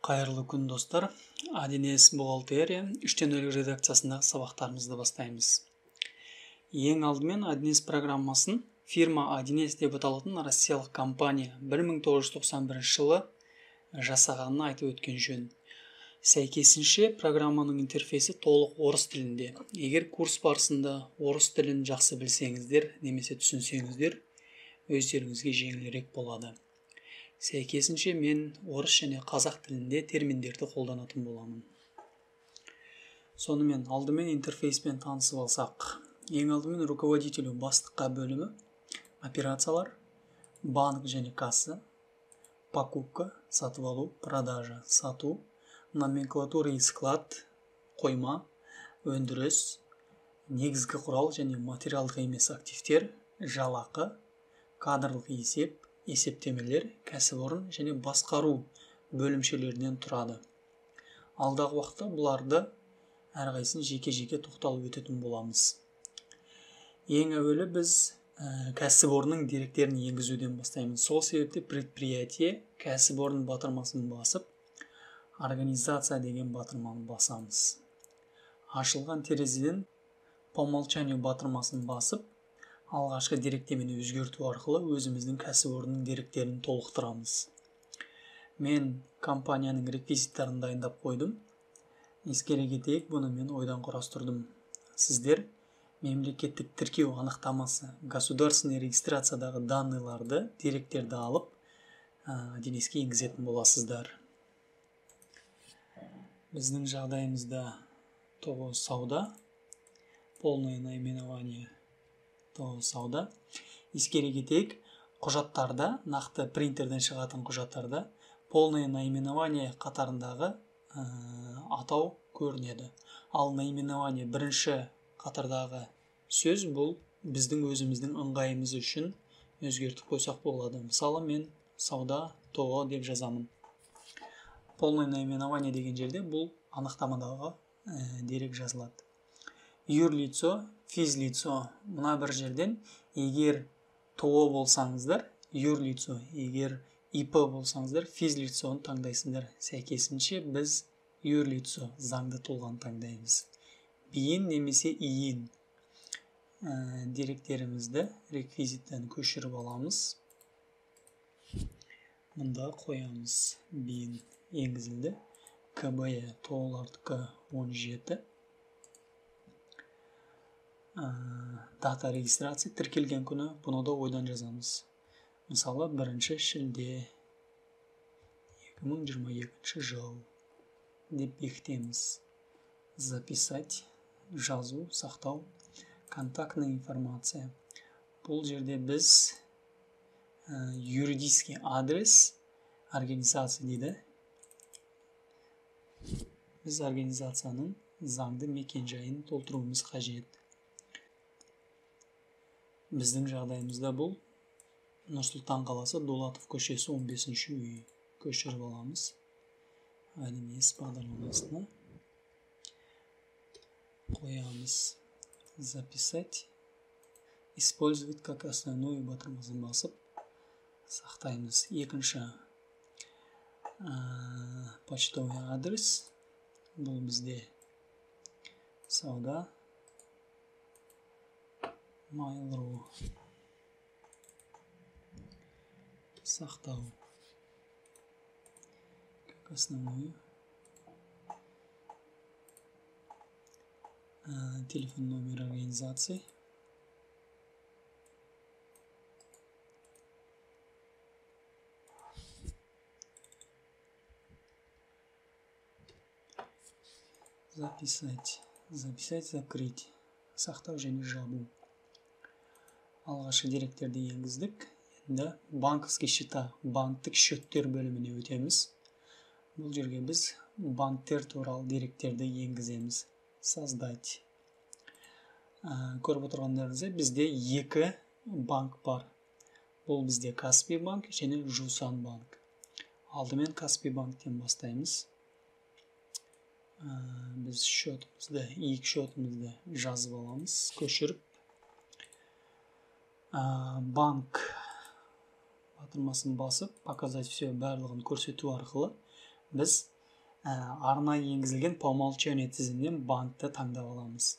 Қайырлы күн достар. Адинес бухгалтерия үштенөлік редакциясындағы сабақтарымызды бастаймыз. Ең алдымен Адинес программасын фирма Адинес деп аталатын россиялық компания 1991 жылы жасағанын айтып өткен жөн. Сәйкесінше программаның интерфейсі толық орыс тілінде. Егер курс барысында орыс тілін жақсы білсеңіздер, немесе түсінсеңіздер, өздеріңізге жеңілірек болады. Сәйкесінше мен орыс және қазақ тілінде терминдерді қолданатын боламын. Сонымен алдымен интерфейспен танысып алсақ. Ең алдымен руководителю бастыққа бөлімі, операциялар, банк және касса, покупка, сатып алу, продажа, сату, номенклатура и склад, қойма, өндіріс, негізгі құрал және материалдық емес активтер, жалақы, кадрлық есеп, есептемелер, кәсіпорын және басқару бөлімшелерінен тұрады. Алдағы уақытта бұларды әрқайсысын жеке-жеке тоқталып өтетін боламыз. Ең әуелі біз кәсіпорынның деректерін енгізуден бастаймыз. Сол себепте предприятие кәсіпорын батырмасын басып, организация деген батырманы басамыз. Ашылған терезеден по умолчанию батырмасын басып, алғашқы деректемені өзгерту арқылы өзіміздің кәсіпорынның деректерін толықтырамыз. Мен компанияның реквизиттарын дайындап қойдым. Ескере кетейік, бұны мен ойдан құрастырдым. Сіздер мемлекеттік тіркеу анықтамасы, государственный регистрациядағы данныйларды, деректерді алып, Адинеске енгізетін боласыздар. Біздің жағдайымызда ТО сауда, полное наименование ТО сауда. Ескере кетейік, құжаттарда, нақты принтерден шығатын құжаттарда полное наименование қатарындағы атау көрінеді. Ал наименование бірінші қатардағы сөз, бұл біздің өзіміздің ыңғайымыз үшін өзгертіп қойсақ болады. Мысалы, мен сауда ТО деп жазамын. Полное наименование деген жерде бұл анықтамадағы дерек жазылады. Юрлицо, физлицо. Мына бір жерден егер ТО болсаңыздар, юрлицо, егер ИП болсаңыздар, физлицоны таңдайсыңдар. Сәйкесінше біз юрлицо, заңды тұлғаны таңдаймыз. Бейін немесе иін деректерімізді реквизиттен көшіріп аламыз. Мұнда қоямыз. Бейін енгізілді. КБ ТО-лардікі 17. Дата регистрация тіркелген күні, бұны да ойдан жазамыз. Мысалы, 1 шілде 2022 жыл деп бекітеміз. Записать, жазу, сақтау, контактная информация. Бұл жерде біз юридический адрес организация дейді. Біз организацияның заңды мекен-жайын толтыруымыз қажет. Біздің жағдайымызда бұл Нұрсұлтан қаласы, Дулатов көшесі 15-ші үй. Көшіріп аламыз. Адинес бағдарламасына қоямыз. Записать. Использовать как основную батырмасын басып сақтаймыз. Екінші почтовый адрес. Бұл бізде сауда Mail.ru. Сақтау. Как основную. Телефон, номер организации. Записать. Записать, закрыть. Сақтау және жабу. Алғашқы деректерді енгіздік. Енді банковский счета, банктік счеттер бөліміне өтеміз. Бұл жерге біз банктер туралы деректерді енгіземіз. Создать. Көріп отырғандарыңыздай, бізде 2 банк бар. Бұл бізде Каспий банк және Жусан банк. Алдымен Каспий банктен бастаймыз. Біз счетымызды, екі счетымызды жазып аламыз, көшіріп. Банк батырмасын басып, показать все барлығын көрсету арқылы біз арнайы енгізілген по умолчанию тізімінен банкті таңдап аламыз.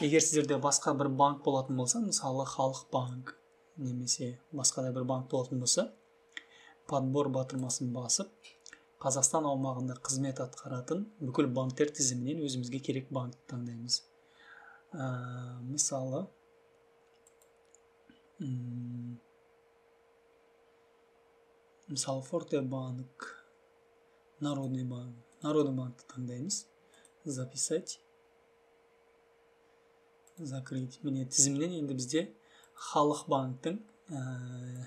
Егер сіздерде басқа бір банк болатын болса, мысалы Халық банк немесе басқа да бір банк болатын болса, подбор батырмасын басып, Қазақстан аумағында қызмет атқаратын бүкіл банктер тізімінен өзімізге керек банкты таңдаймыз. Мысалы Форте банк, Народный банкты таңдаймыз. Записать. Закрыть. Міне тізімнен енді бізде Халық банктың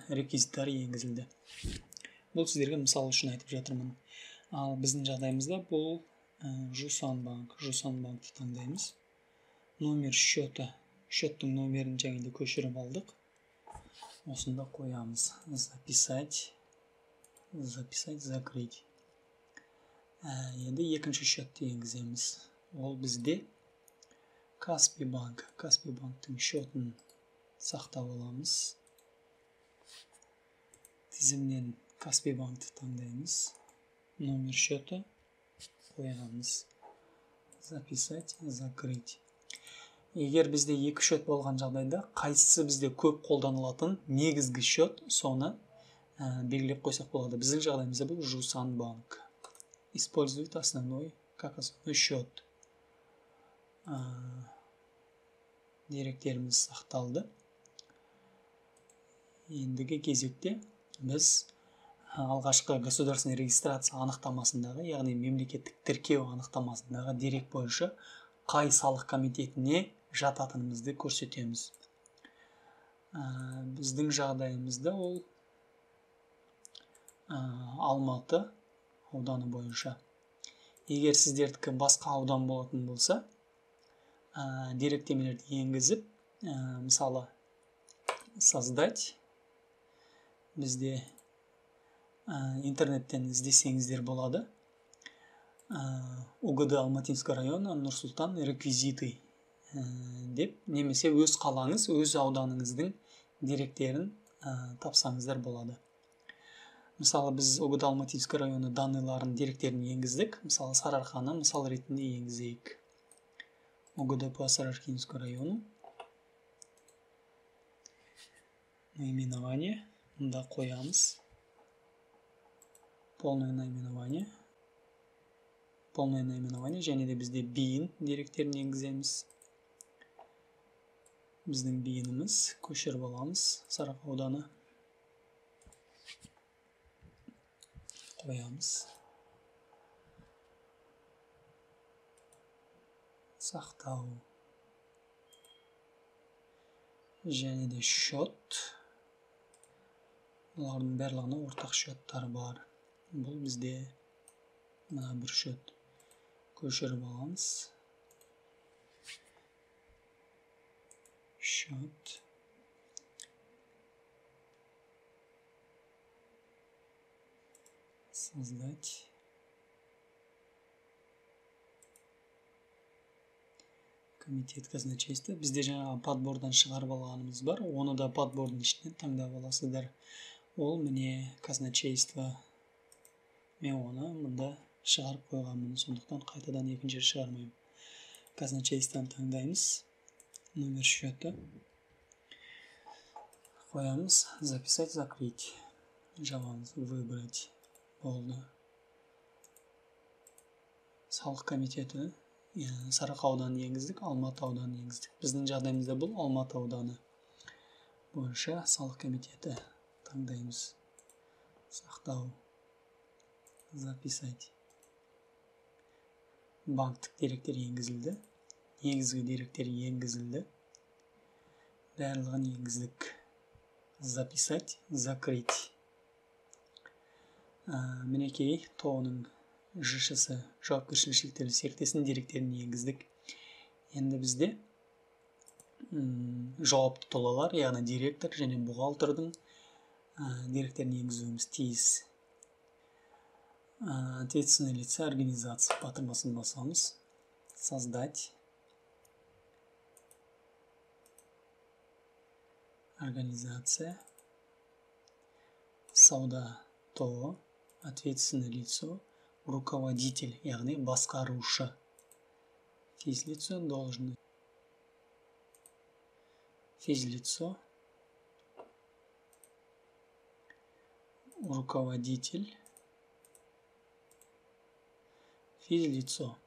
реквизиттары енгізілді. Бұл сіздерге мысал үшін айтып жатырмын. Ал біздің жағдайымызда бұл Жусан банкты таңдаймыз. Номер счета. Счеттің номерін жаңында көшіріп алдық. Осында қоямыз. Записать, закрыть. Енді екінші счетті енгіземіз. Ол бізде Каспий банктың счетін сақтап аламыз. Тізімнен Каспий банкты таңдаймыз. Номер счета қоямыз. Записать, закрыть. Егер бізде екі счет болған жағдайда, қайсысы бізде көп қолданылатын негізгі счет, соны белгілеп қойсақ болады. Біздің жағдайымызда бұл Жусан банк. Использует основной счет. Деректеріміз сақталды. Ендігі кезекте біз алғашқы государственный регистрация анықтамасындағы, яғни мемлекеттік тіркеу анықтамасындағы дерек бойынша қай салық комитетіне жататынымызды көрсетеміз. Біздің жағдайымызда ол Алматы ауданы бойынша. Егер сіздердікі басқа аудан болатын болса, деректемелерді енгізіп, мысалы создать, бізде интернеттен іздесеңіздер болады. УГД Алматинский районы, Нұр-Сұлтан реквизиты деп, немесе өз қалаңыз, өз ауданыңыздың деректерін тапсаңыздар болады. Мысалы, біз УГД Алматинский районы данныйларын деректерін енгіздік. Мысалы, Сарыарқаны мысал ретінде енгізейік. УГД по Сарыаркинскому району. Наименование. Мұнда қоямыз. Полное наименование. Және де бізде бейін деректерін енгіземіз. Біздің бейініміз көшіріп аламыз. Сарыарқа ауданы. Қоямыз. Сақтау. Және де счет. Олардың барлығына ортақ счеттар бар. Бұл бізде мына бір счет. Көшіріп аламыз. Счет. Создать. Комитет казначейства. Бізде жаңағы подбордан шығарып алғанымыз бар. Оны да подбордың ішінен таңдап аласыздар. Ол міне казначейство. Мен оны мұнда шығарып қойғанмын, сондықтан қайтадан екінші шығармаймын. Казначействоны таңдаймыз. Номер счета. Қоямыз. Записать, закрыть. Жабамыз. Выбрать. Болды. Салық комитеті. Сарыарқа ауданы енгіздік, Алматы ауданы енгіздік. Біздің жағдайымызда бұл Алматы ауданы бойынша салық комитеті таңдаймыз. Сақтау. Записать. Банктік деректер енгізілді. Негізгі деректер енгізілді. Барлығын енгіздік. Записать, закрыть. Мінекей тоғының ЖШС жауапкершілігі шектеулі серіктестігінің деректерін енгіздік. Енді бізде жауапты тұлғалар, яғни директор және бухгалтердің деректерін енгізуіміз тиіс. Ответственные лица организации батырмасын басамыз. Создать. Организация. Сауда ТО. Ответственное лицо. руководитель, яғни басқарушы. Физлицо должны. Физлицо. Руководитель. Физлицо.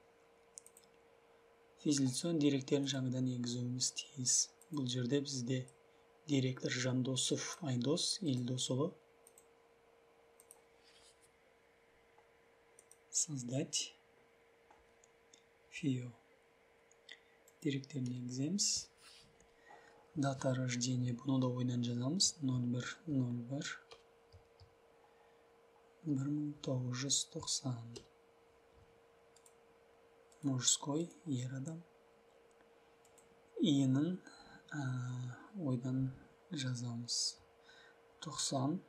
Физлицо директорын жаңадан енгізуіміз тиіс. Бұл жерде бізде директор Жандосов Айдос Елдосұлы. Создать. ФИО. Директорын енгіземіз. Дата рождения, бұны да ойдан жазамыз. 01.01. 1990. Мужской, ер адам. Иінің ойдан жазамыз. 90.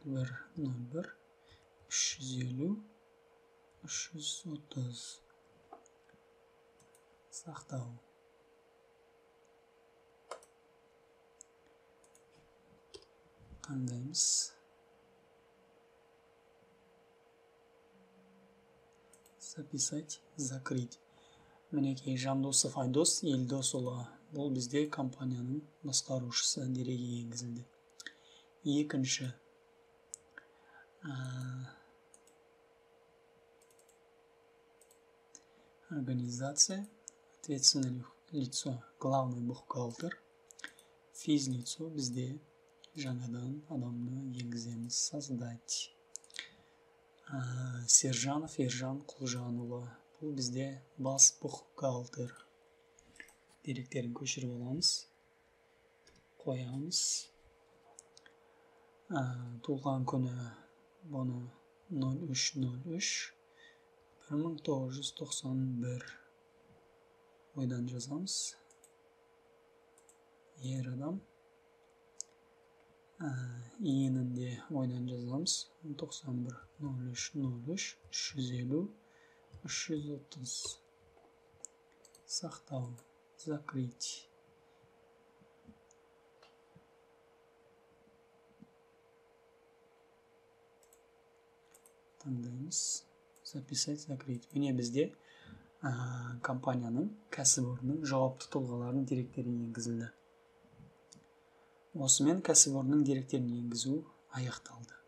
01. 350. 330. Сақтау. Таңдаймыз. Записать, закрыть. Мінекей Жандосов Айдос Елдосұлы. Бұл бізде компанияның басқарушысы дерегі енгізілді. Екінші. Организация. Ответственное лицо. Главный бухгалтер. Физлицо бізде жаңадан адамны енгіземіз. Создать. Сержанов Ержан Құлжанұлы. Бұл бізде бас бухгалтер. Деректерін көшіріп аламыз. Қоямыз. Туылған күні бұны 03.03. 1991. Ойдан жазамыз. Ер адам. Иенін де ойдан жазамыз. 91.03.03. 350. 330. Сақтау. Закрыть. Таңдаймыз. Записать, закрыть. Міне бізде компанияның кәсіпорынның жауапты тұлғаларының деректері енгізілді. Осымен кәсіпорынның деректерін енгізу аяқталды.